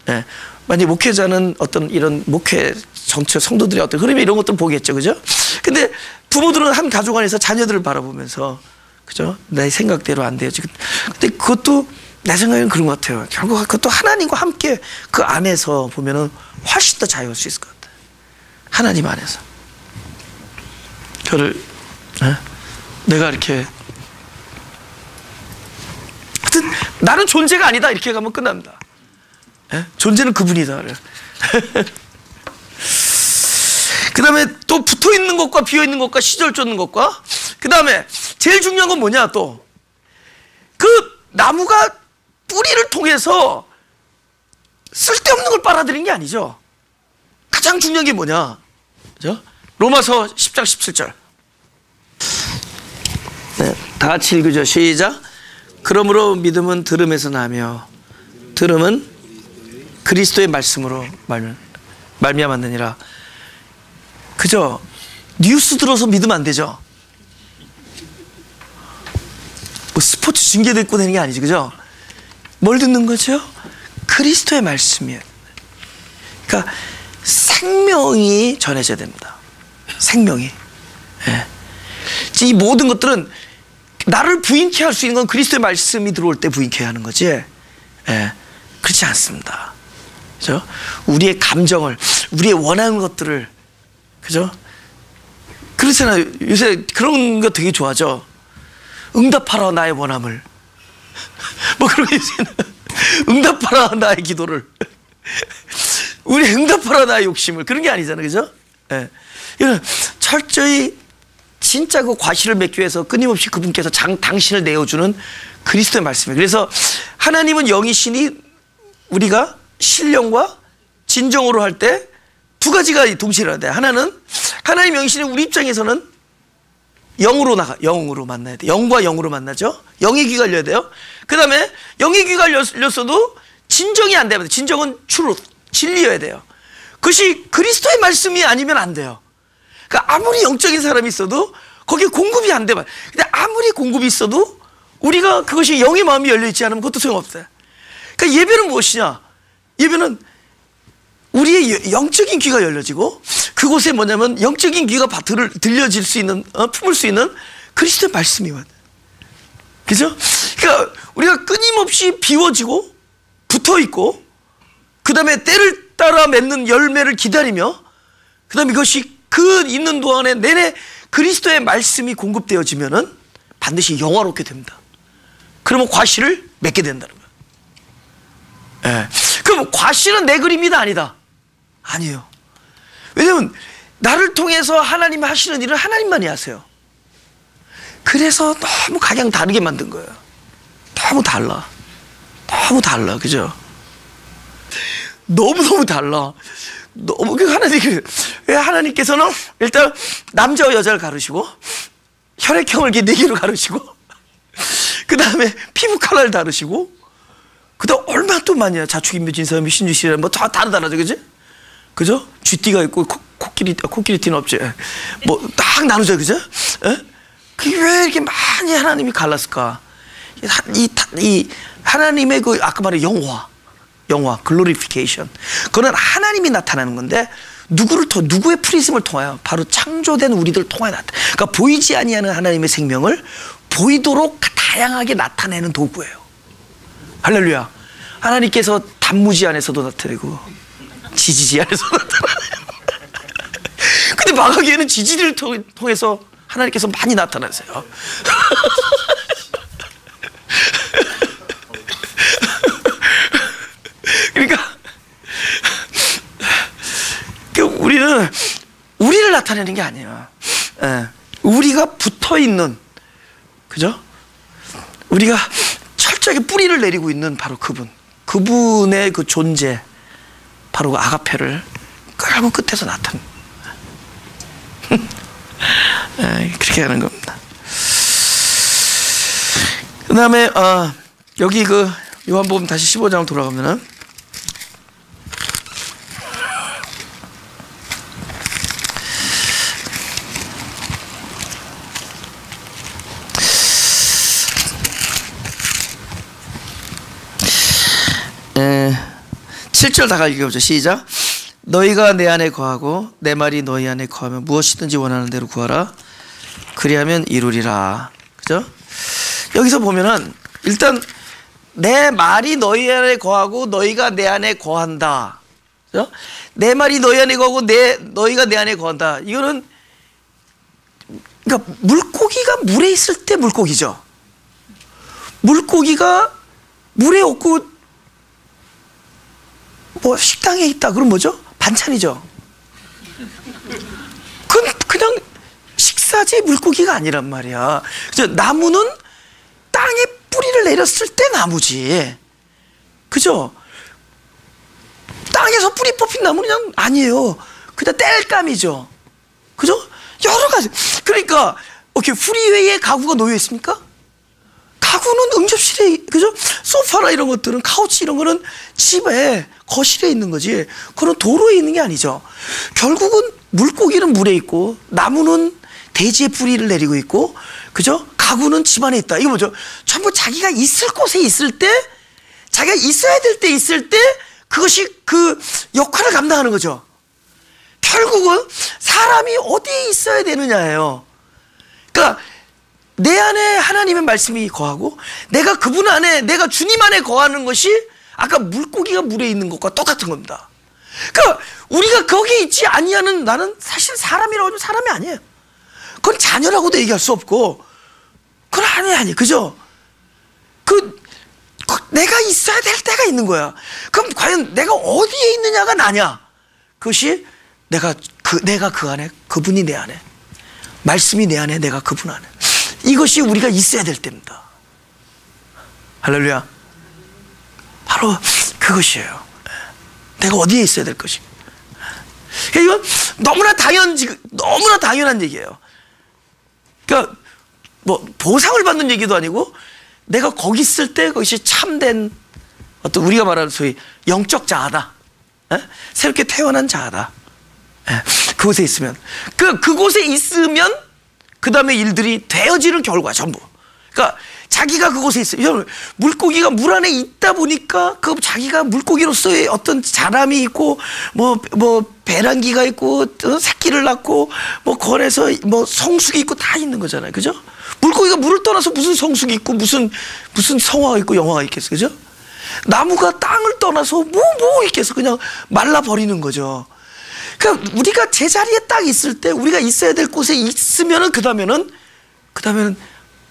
예. 만약 목회자는 어떤 이런 목회 정치 성도들의 어떤 흐름이 이런 것들 보겠죠. 그죠? 근데 부모들은 한 가족 안에서 자녀들을 바라보면서, 그죠? 내 생각대로 안 돼야지. 근데 그것도 내 생각에는 그런 것 같아요. 결국 그것도 하나님과 함께 그 안에서 보면은 훨씬 더 자유할 수 있을 것 같아요. 하나님 안에서. 그를, 내가 이렇게, 하여튼 나는 존재가 아니다. 이렇게 가면 끝납니다. 존재는 그분이다. 그 다음에 또 붙어 있는 것과 비어 있는 것과 시절 쫓는 것과, 그 다음에 제일 중요한 건 뭐냐, 또. 그 나무가 뿌리를 통해서 쓸데없는 걸 빨아들인 게 아니죠. 가장 중요한 게 뭐냐. 그죠? 로마서 10장 17절. 네, 다 같이 읽으죠. 시작. 그러므로 믿음은 들음에서 나며 들음은 그리스도의 말씀으로 말미암았느니라. 그죠? 뉴스 들어서 믿으면 안 되죠. 뭐 스포츠 중계 듣고 되는 게 아니지. 그죠? 뭘 듣는 거죠? 그리스도의 말씀이에요. 그러니까 생명이 전해져야 됩니다. 생명이. 예. 이 모든 것들은 나를 부인케 할 수 있는 건 그리스도의 말씀이 들어올 때 부인케 하는 거지. 예. 그렇지 않습니다. 그죠? 우리의 감정을, 우리의 원하는 것들을, 그죠? 그렇잖아요. 요새 그런 거 되게 좋아하죠. 응답하라 나의 원함을. 뭐 그런 게 있어요. 응답하라 나의 기도를. 우리 응답하라 나의 욕심을. 그런 게 아니잖아요. 그죠? 예. 이건 철저히 진짜 그 과실을 맺기 위해서 끊임없이 그분께서 당신을 내어주는 그리스도의 말씀이에요. 그래서 하나님은 영이시니 우리가 신령과 진정으로 할 때 두 가지가 동시에 일어나야 돼요. 하나는 하나님 영이시니 우리 입장에서는 영으로 만나야 돼. 영과 영으로 만나죠. 영의 귀가 열려야 돼요. 그 다음에 영의 귀가 열렸어도 진정이 안 되면, 진정은 진리여야 돼요. 그것이 그리스도의 말씀이 아니면 안 돼요. 그러니까 아무리 영적인 사람이 있어도 거기에 공급이 안 돼요. 근데 아무리 공급이 있어도 우리가 그것이 영의 마음이 열려있지 않으면 그것도 소용없어요. 그러니까 예배는 무엇이냐? 예배는 우리의 영적인 귀가 열려지고 그곳에 뭐냐면 영적인 귀가 들려질 수 있는, 품을 수 있는 그리스도의 말씀이 와요. 그죠? 그러니까 우리가 끊임없이 비워지고 붙어 있고, 그 다음에 때를 따라 맺는 열매를 기다리며, 그 다음에 이것이 그 있는 동안에 내내 그리스도의 말씀이 공급되어지면은 반드시 영화롭게 됩니다. 그러면 과실을 맺게 된다는 거예요. 예. 그럼 과실은 내 그림이다 아니다? 아니에요. 왜냐면 나를 통해서 하나님이 하시는 일은 하나님만이 하세요. 그래서 너무 각양 다르게 만든 거예요. 너무 달라. 그죠? 너무 달라. 너무 하나님께서는 일단 남자와 여자를 가르시고 혈액형을 이렇게 4개로 가르시고 그 다음에 피부 컬러를 다르시고 그 다음 얼마나 또 많냐. 자축인묘 진사인묘 신유시라 뭐 다 다르다죠. 그지? 그죠? 쥐띠가 있고 코끼리띠는 없지. 뭐 딱 나누죠. 그죠? 그게 왜 이렇게 많이 하나님이 갈랐을까? 이 하나님의 그 아까 말한 영화, 글로리피케이션. 그거는 하나님이 나타나는 건데 누구의 프리즘을 통하여? 바로 창조된 우리들 통하여 나타나. 그러니까 보이지 아니하는 하나님의 생명을 보이도록 다양하게 나타내는 도구예요. 할렐루야. 하나님께서 단무지 안에서도 나타내고 지지지 안에서도 나타나요. 근데 마가기에는 지지를 통해서 하나님께서 많이 나타나세요. 그러니까 우리를 나타내는 게 아니에요. 우리가 붙어 있는, 그죠? 우리가 철저하게 뿌리를 내리고 있는 바로 그분의 그 존재, 바로 그 아가페를 끌고 끝에서 나타내. 그렇게 하는 겁니다. 그 다음에 여기 그 요한복음 다시 15장 돌아가면은 7절 다 읽어보죠. 시작. 너희가 내 안에 거하고 내 말이 너희 안에 거하면 무엇이든지 원하는 대로 구하라. 그리하면 이루리라. 그죠? 여기서 보면은 일단 내 말이 너희 안에 거하고 너희가 내 안에 거한다. 그죠? 내 말이 너희 안에 거하고 너희가 내 안에 거한다. 이거는 그러니까 물고기가 물에 있을 때 물고기죠. 물고기가 물에 없고 뭐 식당에 있다. 그럼 뭐죠? 반찬이죠. 그냥 식사지 물고기가 아니란 말이야. 그죠? 나무는 땅에 뿌리를 내렸을 때 나무지. 그죠? 땅에서 뿌리 뽑힌 나무는 그냥 아니에요. 그냥 땔감이죠. 그죠? 여러 가지. 그러니까 프리웨이에 가구가 놓여 있습니까? 가구는 응접실에, 그죠? 소파나 이런 것들은, 카우치 이런 거는 집에 거실에 있는 거지. 그건 도로에 있는 게 아니죠. 결국은 물고기는 물에 있고 나무는 대지에 뿌리를 내리고 있고, 그죠? 가구는 집 안에 있다. 이거 뭐죠? 전부 자기가 있을 곳에 있을 때, 자기가 있어야 될 때 있을 때 그것이 그 역할을 감당하는 거죠. 결국은 사람이 어디에 있어야 되느냐예요. 그러니까 내 안에 하나님의 말씀이 거하고 내가 그분 안에, 내가 주님 안에 거하는 것이 아까 물고기가 물에 있는 것과 똑같은 겁니다. 그러니까 우리가 거기에 있지 아니하는 나는 사실 사람이라고 하면 사람이 아니에요. 그건 자녀라고도 얘기할 수 없고 그건 아니 그죠? 내가 있어야 될 때가 있는 거야. 그럼 과연 내가 어디에 있느냐가 나냐? 그것이 내가 그 안에, 그분이 내 안에, 말씀이 내 안에, 내가 그분 안에. 이것이 우리가 있어야 될 때입니다. 할렐루야. 바로 그것이에요. 내가 어디에 있어야 될 것이. 이건 너무나 당연한 얘기예요. 그러니까 뭐 보상을 받는 얘기도 아니고 내가 거기 있을 때 그것이 참된 어떤 우리가 말하는 소위 영적 자아다. 새롭게 태어난 자아다. 그곳에 있으면 그곳에 있으면 그 다음에 일들이 되어지는 결과 전부. 그러니까 자기가 그곳에 있어요. 물고기가 물 안에 있다 보니까 그 자기가 물고기로서의 어떤 자람이 있고 뭐 배란기가 있고 새끼를 낳고 뭐 거래서 뭐 성숙이 있고 다 있는 거잖아요. 그죠? 물고기가 물을 떠나서 무슨 성숙이 있고 무슨 성화가 있고 영화가 있겠어. 그죠? 나무가 땅을 떠나서 뭐 있겠어. 그냥 말라버리는 거죠. 그러니까 우리가 제자리에 딱 있을 때 우리가 있어야 될 곳에 있으면은 그 다음에는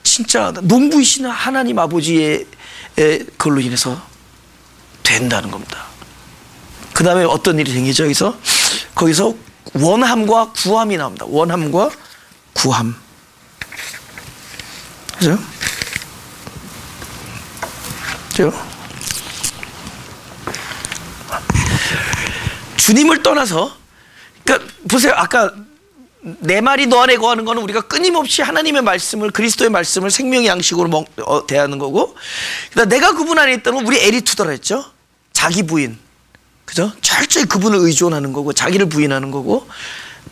진짜 농부이신 하나님 아버지의 그걸로 인해서 된다는 겁니다. 그 다음에 어떤 일이 생기죠? 거기서 원함과 구함이 나옵니다. 원함과 구함. 그죠? 주님을 떠나서, 그러니까 보세요. 아까 내 말이 너 안에 거하는 거는 우리가 끊임없이 하나님의 말씀을, 그리스도의 말씀을 생명의 양식으로 대하는 거고, 그다음 내가 그분 안에 있다는 건 우리 에리투더라 했죠. 자기 부인, 그죠? 철저히 그분을 의존하는 거고, 자기를 부인하는 거고,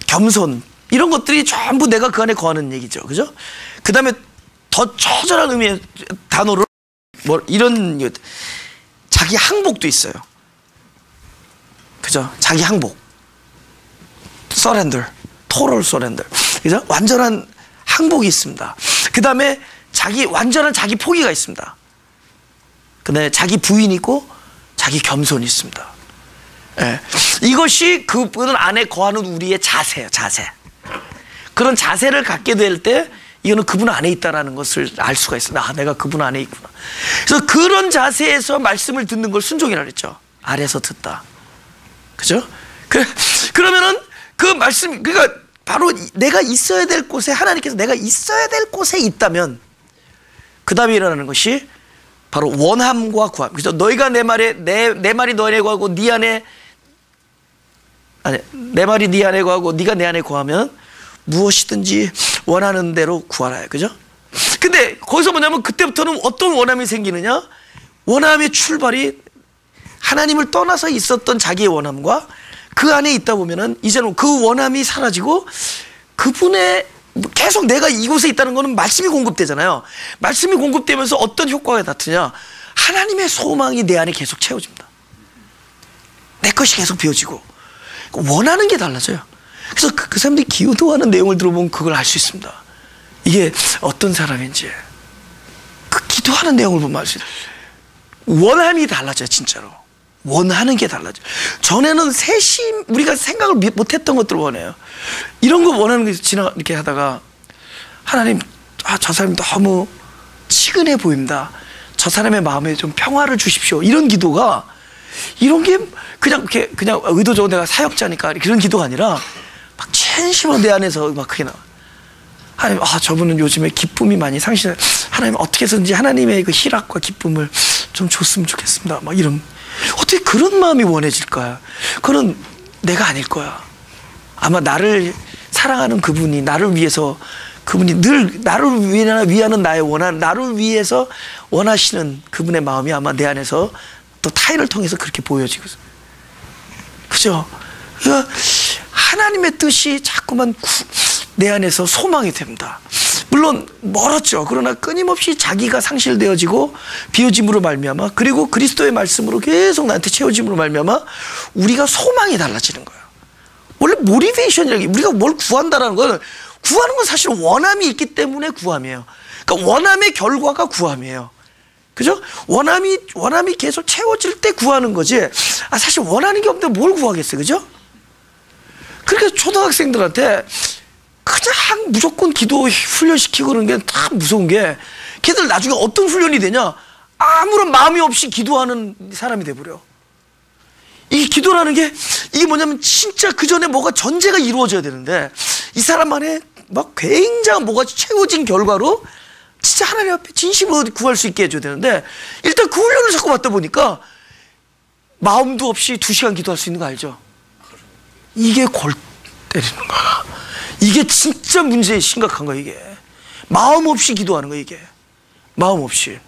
겸손 이런 것들이 전부 내가 그 안에 거하는 얘기죠, 그죠? 그 다음에 더 처절한 의미의 단어로 이런 자기 항복도 있어요, 그죠? 자기 항복, surrender. 토럴 서렌더. 그죠? 완전한 항복이 있습니다. 그 다음에 완전한 자기 포기가 있습니다. 그 다음에 자기 부인이 있고 자기 겸손이 있습니다. 예. 이것이 그분 안에 거하는 우리의 자세예요, 자세. 그런 자세를 갖게 될 때 이거는 그분 안에 있다는 것을 알 수가 있어요. 내가 그분 안에 있구나. 그래서 그런 자세에서 말씀을 듣는 걸 순종이라고 했죠. 아래서 듣다. 그죠? 그러면은 그 말씀, 그러니까 바로 내가 있어야 될 곳에, 하나님께서 내가 있어야 될 곳에 있다면 그 다음에 일어나는 것이 바로 원함과 구함. 그래서 너희가 내 말이 너 안에 거하고 내 말이 네 안에 거하고 네가 내 안에 거하면 무엇이든지 원하는 대로 구하라. 그죠? 근데 거기서 뭐냐면 그때부터는 어떤 원함이 생기느냐? 원함의 출발이 하나님을 떠나서 있었던 자기의 원함과 그 안에 있다 보면은 이제는 그 원함이 사라지고 그분의 계속 내가 이곳에 있다는 거는 말씀이 공급되잖아요. 말씀이 공급되면서 어떤 효과가 나타나냐? 하나님의 소망이 내 안에 계속 채워집니다. 내 것이 계속 비워지고 원하는 게 달라져요. 그래서 그 사람들이 기도하는 내용을 들어보면 그걸 알 수 있습니다. 이게 어떤 사람인지 그 기도하는 내용을 보면 알 수 있어요. 원함이 달라져요. 진짜로 원하는 게 달라져요. 전에는 세심 우리가 생각을 못했던 것들을 원해요. 이런 거 원하는 게 이렇게 하다가 하나님 저 사람이 너무 치근해 보입니다. 저 사람의 마음에 좀 평화를 주십시오. 이런 기도가 이런 게 그냥 의도적으로 내가 사역자니까 그런 기도가 아니라 막 진심으로 내 안에서 막 그게 나와. 하나님, 저분은 요즘에 기쁨이 많이 상실해. 하나님 어떻게 해서든지 하나님의 그 희락과 기쁨을 좀 줬으면 좋겠습니다. 막 이런 어떻게 그런 마음이 원해질까요? 그건 내가 아닐 거야. 아마 나를 사랑하는 그분이 나를 위해서 그분이 늘 나를 위하는 나의 나를 위해서 원하시는 그분의 마음이 아마 내 안에서 또 타인을 통해서 그렇게 보여지고, 그죠? 그러니까 하나님의 뜻이 자꾸만 내 안에서 소망이 됩니다. 물론 멀었죠. 그러나 끊임없이 자기가 상실되어지고 비워짐으로 말미암아 그리고 그리스도의 말씀으로 계속 나한테 채워짐으로 말미암아 우리가 소망이 달라지는 거예요. 원래 모티베이션이라는 게 우리가 뭘 구한다라는 건 구하는 건 사실 원함이 있기 때문에 구함이에요. 그러니까 원함의 결과가 구함이에요. 그죠? 원함이 계속 채워질 때 구하는 거지. 사실 원하는 게 없는데 뭘 구하겠어요. 그죠? 그러니까 초등학생들한테 그냥 무조건 기도 훈련시키고 그런 게 다 무서운 게 걔들 나중에 어떤 훈련이 되냐? 아무런 마음이 없이 기도하는 사람이 돼버려. 이 기도라는 게 이게 뭐냐면 진짜 그 전에 뭐가 전제가 이루어져야 되는데 이 사람 안에 막 굉장한 뭐가 채워진 결과로 진짜 하나님 앞에 진심으로 구할 수 있게 해줘야 되는데 일단 그 훈련을 자꾸 받다 보니까 마음도 없이 2시간 기도할 수 있는 거 알죠? 이게 골 때리는 거야. 이게 진짜 문제 심각한 거야. 이게 마음 없이 기도하는 거야. 이게 마음 없이.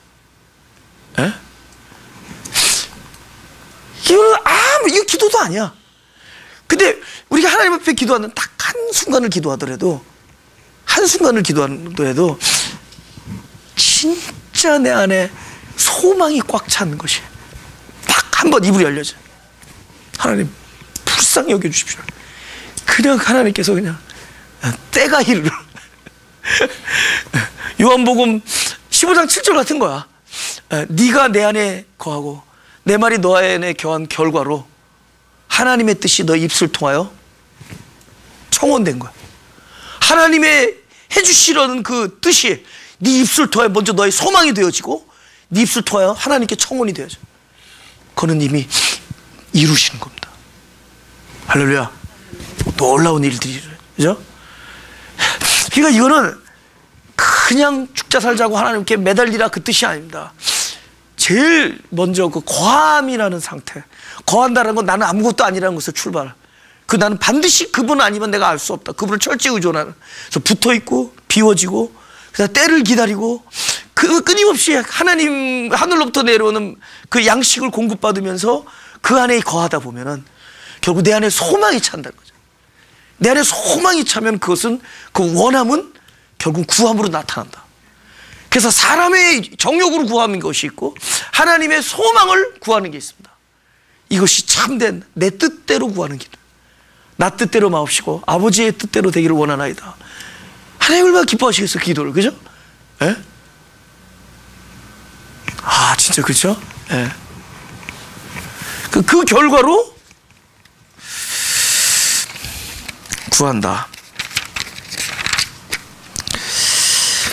에? 이거는 이거 기도도 아니야. 근데 우리가 하나님 앞에 기도하는 딱 한순간을 기도하더라도 진짜 내 안에 소망이 꽉 찬 것이 딱 한 번 입으로 열려져. 하나님 불쌍히 여겨주십시오. 그냥 하나님께서 그냥 때가 이르러 요한복음 15장 7절 같은 거야. 네가 내 안에 거하고 내 말이 너 안에 거한 결과로 하나님의 뜻이 너 입술 통하여 청원된 거야. 하나님의 해주시려는 그 뜻이 네 입술 통하여 먼저 너의 소망이 되어지고 네 입술 통하여 하나님께 청원이 되어져. 그는 이미 이루시는 겁니다. 할렐루야. 놀라운 일들이, 그죠? 그러니까 이거는 그냥 죽자 살자고 하나님께 매달리라 그 뜻이 아닙니다. 제일 먼저 그 거함이라는 상태, 거한다는 건 나는 아무것도 아니라는 것을 출발. 나는 반드시 그분 아니면 내가 알 수 없다. 그분을 철저히 의존하는. 그래서 붙어 있고 비워지고 그다음 때를 기다리고 그 끊임없이 하나님 하늘로부터 내려오는 그 양식을 공급받으면서 그 안에 거하다 보면은 결국 내 안에 소망이 찬다는 거죠. 내 안에 소망이 차면 그것은 그 원함은 결국 구함으로 나타난다. 그래서 사람의 정욕으로 구하는 것이 있고 하나님의 소망을 구하는 게 있습니다. 이것이 참된 내 뜻대로 구하는 기도. 나 뜻대로 마옵시고 아버지의 뜻대로 되기를 원하나이다. 하나님 얼마나 기뻐하시겠어요, 기도를. 그죠? 예? 진짜 그렇죠? 예. 그 결과로 구한다.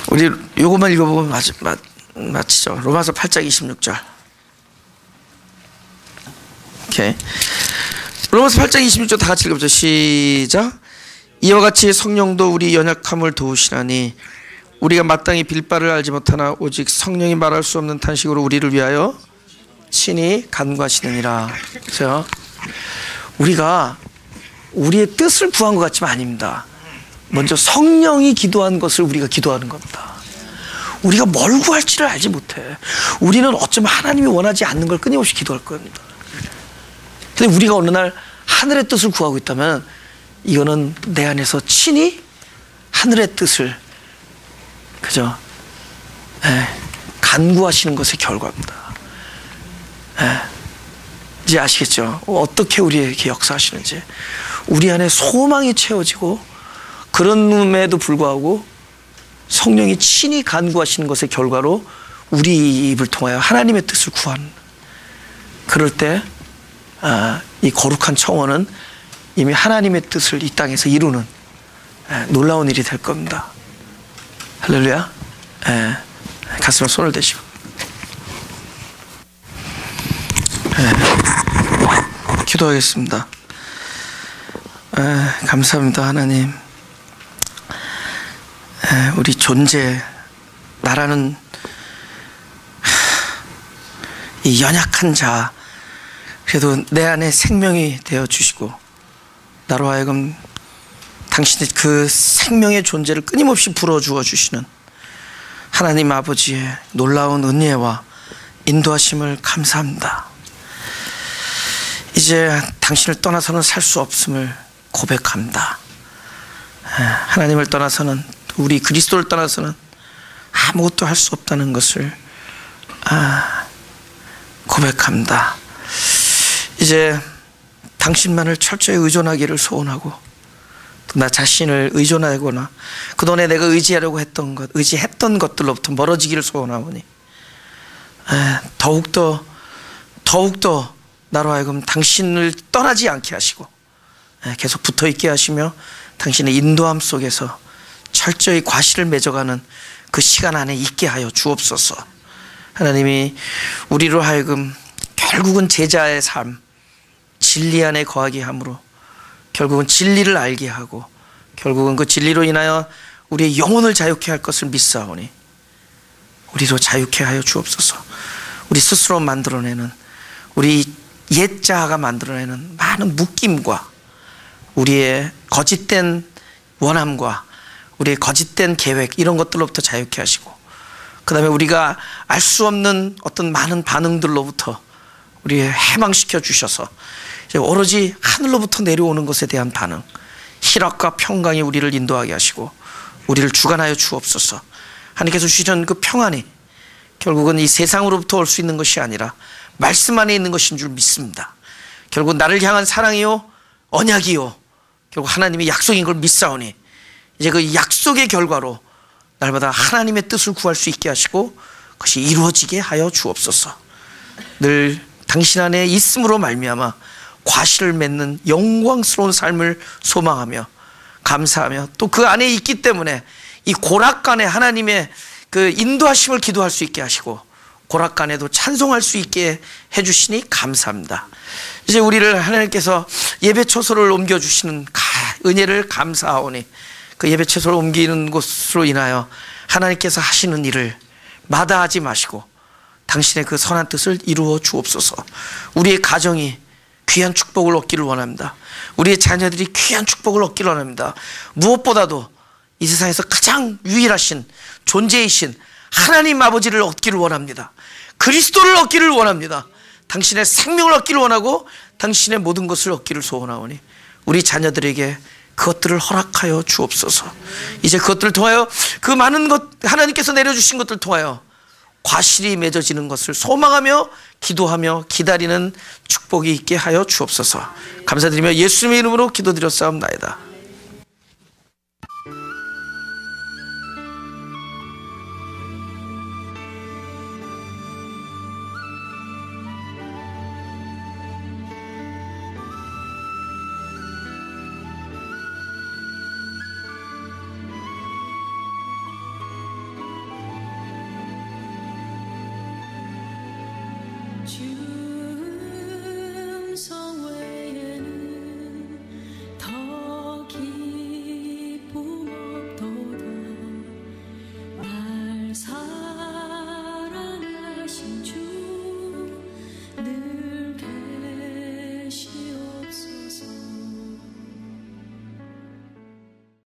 우리 요것만 읽어보고 마치죠. 로마서 8장 26절. 오케이. 로마서 8장 26절 다 같이 읽어보죠. 시작. 이와 같이 성령도 우리 연약함을 도우시나니 우리가 마땅히 빌 바를 알지 못하나 오직 성령이 말할 수 없는 탄식으로 우리를 위하여 친히 간구하시느니라. 그래서 우리가 우리의 뜻을 구한 것 같지만 아닙니다. 먼저 성령이 기도한 것을 우리가 기도하는 겁니다. 우리가 뭘 구할지를 알지 못해. 우리는 어쩌면 하나님이 원하지 않는 걸 끊임없이 기도할 겁니다. 근데 우리가 어느 날 하늘의 뜻을 구하고 있다면 이거는 내 안에서 친히 하늘의 뜻을, 그죠? 간구하시는 것의 결과입니다. 이제 아시겠죠? 어떻게 우리에게 역사하시는지. 우리 안에 소망이 채워지고 그런음에도 불구하고 성령이 친히 간구하시는 것의 결과로 우리 입을 통하여 하나님의 뜻을 구하는, 그럴 때 이 거룩한 청원은 이미 하나님의 뜻을 이 땅에서 이루는 놀라운 일이 될 겁니다. 할렐루야. 가슴에 손을 대시고 기도하겠습니다. 감사합니다. 하나님, 우리 존재, 나라는 이 연약한 자, 그래도 내 안에 생명이 되어 주시고 나로 하여금 당신의 그 생명의 존재를 끊임없이 불어주어 주시는 하나님 아버지의 놀라운 은혜와 인도하심을 감사합니다. 이제 당신을 떠나서는 살 수 없음을 고백합니다. 하나님을 떠나서는, 우리 그리스도를 떠나서는 아무것도 할 수 없다는 것을 고백합니다. 이제 당신만을 철저히 의존하기를 소원하고, 나 자신을 의존하거나 그동안에 내가 의지하려고 했던 것, 의지했던 것들로부터 멀어지기를 소원하오니 더욱더 나로 하여금 당신을 떠나지 않게 하시고 계속 붙어있게 하시며 당신의 인도함 속에서 철저히 과실을 맺어가는 그 시간 안에 있게 하여 주옵소서. 하나님이 우리로 하여금 결국은 제자의 삶, 진리 안에 거하게 함으로 결국은 진리를 알게 하고 결국은 그 진리로 인하여 우리의 영혼을 자유케 할 것을 믿사오니 우리도 자유케 하여 주옵소서. 우리 스스로 만들어내는, 우리 옛 자아가 만들어내는 많은 묶임과 우리의 거짓된 원함과 우리의 거짓된 계획, 이런 것들로부터 자유케 하시고, 그 다음에 우리가 알 수 없는 어떤 많은 반응들로부터 우리를 해방시켜 주셔서 이제 오로지 하늘로부터 내려오는 것에 대한 반응, 희락과 평강이 우리를 인도하게 하시고 우리를 주관하여 주옵소서. 하나님께서 주시는 그 평안이 결국은 이 세상으로부터 올 수 있는 것이 아니라 말씀 안에 있는 것인 줄 믿습니다. 결국 나를 향한 사랑이요 언약이요 결국 하나님의 약속인 걸 믿사오니 이제 그 약속의 결과로 날마다 하나님의 뜻을 구할 수 있게 하시고 그것이 이루어지게 하여 주옵소서. 늘 당신 안에 있음으로 말미암아 과실을 맺는 영광스러운 삶을 소망하며 감사하며 또 그 안에 있기 때문에 이 고락간에 하나님의 그 인도하심을 기도할 수 있게 하시고 고락간에도 찬송할 수 있게 해주시니 감사합니다. 이제 우리를 하나님께서 예배 처소를 옮겨주시는 은혜를 감사하오니 그 예배 처소를 옮기는 곳으로 인하여 하나님께서 하시는 일을 마다하지 마시고 당신의 그 선한 뜻을 이루어 주옵소서. 우리의 가정이 귀한 축복을 얻기를 원합니다. 우리의 자녀들이 귀한 축복을 얻기를 원합니다. 무엇보다도 이 세상에서 가장 유일하신 존재이신 하나님 아버지를 얻기를 원합니다. 그리스도를 얻기를 원합니다. 당신의 생명을 얻기를 원하고 당신의 모든 것을 얻기를 소원하오니 우리 자녀들에게 그것들을 허락하여 주옵소서. 이제 그것들을 통하여 그 많은 것, 하나님께서 내려주신 것들을 통하여 과실이 맺어지는 것을 소망하며 기도하며 기다리는 축복이 있게 하여 주옵소서. 감사드리며 예수님의 이름으로 기도드렸사옵나이다. 주